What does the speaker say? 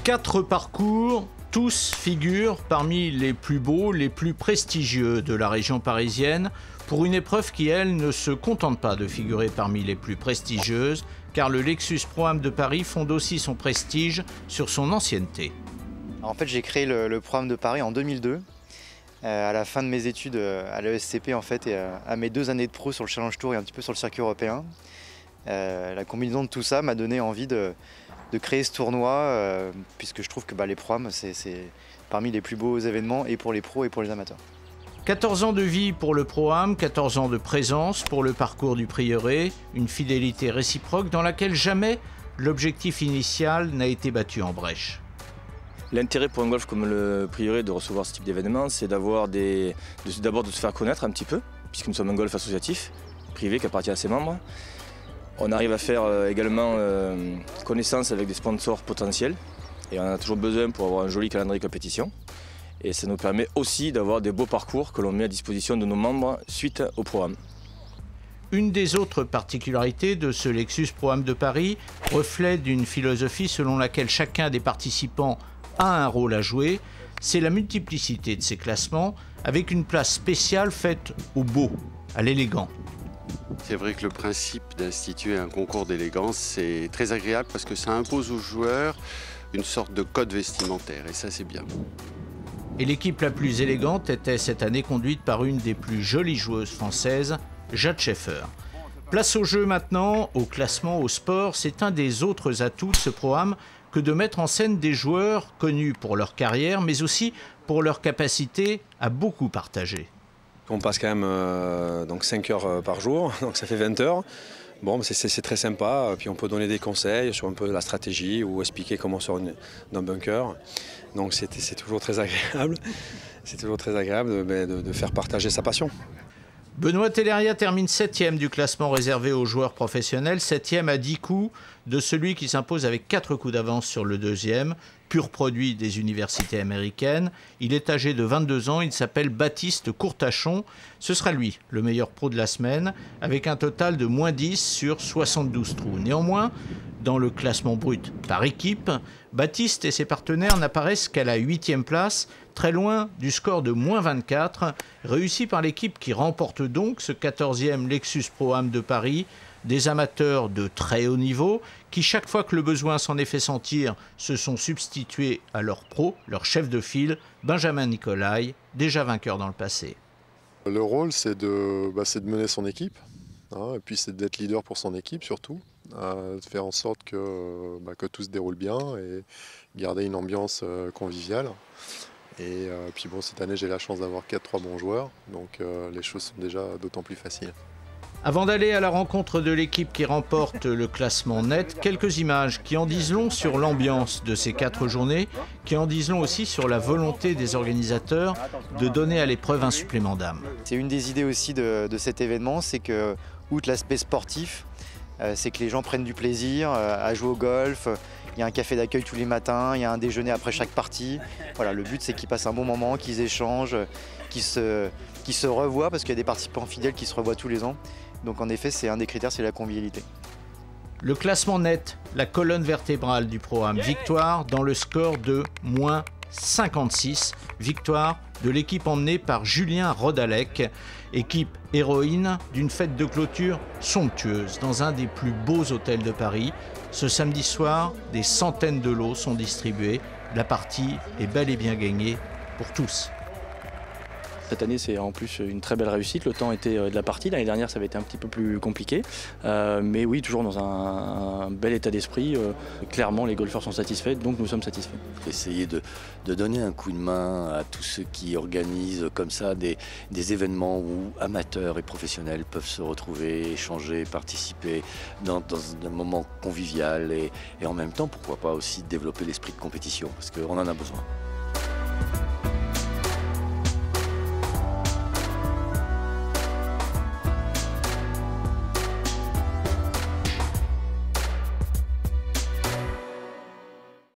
4 parcours, tous figurent parmi les plus beaux, les plus prestigieux de la région parisienne, pour une épreuve qui, elle, ne se contente pas de figurer parmi les plus prestigieuses, car le Lexus Pro-Am de Paris fonde aussi son prestige sur son ancienneté. En fait, j'ai créé le Pro-Am de Paris en 2002, à la fin de mes études à l'ESCP en fait, et à mes 2 années de pro sur le Challenge Tour et un petit peu sur le circuit européen. La combinaison de tout ça m'a donné envie de créer ce tournoi, puisque je trouve que les Pro-Am, c'est parmi les plus beaux événements, et pour les pros et pour les amateurs. 14 ans de vie pour le Pro-Am, 14 ans de présence pour le parcours du Prieuré, une fidélité réciproque dans laquelle jamais l'objectif initial n'a été battu en brèche. L'intérêt pour un golf comme le Prieuré de recevoir ce type d'événement, c'est d'abord de se faire connaître un petit peu, puisque nous sommes un golf associatif, privé qui appartient à ses membres. On arrive à faire également connaissance avec des sponsors potentiels, et on en a toujours besoin pour avoir un joli calendrier de compétition. Et ça nous permet aussi d'avoir des beaux parcours que l'on met à disposition de nos membres suite au Pro-Am. Une des autres particularités de ce Lexus Pro-Am de Paris, reflet d'une philosophie selon laquelle chacun des participants a un rôle à jouer, c'est la multiplicité de ces classements, avec une place spéciale faite au beau, à l'élégant. C'est vrai que le principe d'instituer un concours d'élégance, c'est très agréable parce que ça impose aux joueurs une sorte de code vestimentaire, et ça c'est bien. Et l'équipe la plus élégante était cette année conduite par une des plus jolies joueuses françaises, Jade Scheffer. Place au jeu maintenant, au classement, au sport, c'est un des autres atouts de ce Pro-Am que de mettre en scène des joueurs connus pour leur carrière, mais aussi pour leur capacité à beaucoup partager. On passe quand même donc 5 heures par jour, donc ça fait 20 heures. Bon, c'est très sympa, puis on peut donner des conseils sur un peu la stratégie ou expliquer comment on sort d'un bunker. Donc c'est toujours très agréable, c'est toujours très agréable de faire partager sa passion. Benoît Telleria termine 7e du classement réservé aux joueurs professionnels, 7e à 10 coups de celui qui s'impose avec 4 coups d'avance sur le 2e, pur produit des universités américaines. Il est âgé de 22 ans, il s'appelle Baptiste Courtachon. Ce sera lui, le meilleur pro de la semaine, avec un total de -10 sur 72 trous. Néanmoins, dans le classement brut par équipe, Baptiste et ses partenaires n'apparaissent qu'à la 8e place, très loin du score de -24, réussi par l'équipe qui remporte donc ce 14e Lexus Pro-Am de Paris, des amateurs de très haut niveau qui, chaque fois que le besoin s'en est fait sentir, se sont substitués à leur pro, leur chef de file, Benjamin Nicolai, déjà vainqueur dans le passé. Le rôle, c'est de mener son équipe, et puis c'est d'être leader pour son équipe surtout, de faire en sorte que tout se déroule bien et garder une ambiance conviviale. Et puis bon, cette année j'ai la chance d'avoir 4-3 bons joueurs, donc les choses sont déjà d'autant plus faciles. Avant d'aller à la rencontre de l'équipe qui remporte le classement net, quelques images qui en disent long sur l'ambiance de ces 4 journées, qui en disent long aussi sur la volonté des organisateurs de donner à l'épreuve un supplément d'âme. C'est une des idées aussi de cet événement, c'est que, outre l'aspect sportif, c'est que les gens prennent du plaisir à jouer au golf. Il y a un café d'accueil tous les matins, il y a un déjeuner après chaque partie. Voilà, le but c'est qu'ils passent un bon moment, qu'ils échangent, qu'ils se revoient, parce qu'il y a des participants fidèles qui se revoient tous les ans. Donc en effet, c'est un des critères, c'est la convivialité. Le classement net, la colonne vertébrale du Pro-Am. Victoire dans le score de -56. Victoire de l'équipe emmenée par Julien Rodalec, équipe héroïne d'une fête de clôture somptueuse dans un des plus beaux hôtels de Paris. Ce samedi soir, des centaines de lots sont distribués. La partie est bel et bien gagnée pour tous. Cette année, c'est en plus une très belle réussite. Le temps était de la partie. L'année dernière, ça avait été un petit peu plus compliqué. Mais oui, toujours dans un bel état d'esprit. Clairement, les golfeurs sont satisfaits, donc nous sommes satisfaits. Essayer de donner un coup de main à tous ceux qui organisent comme ça des événements où amateurs et professionnels peuvent se retrouver, échanger, participer dans un moment convivial et en même temps, pourquoi pas aussi développer l'esprit de compétition, parce qu'on en a besoin.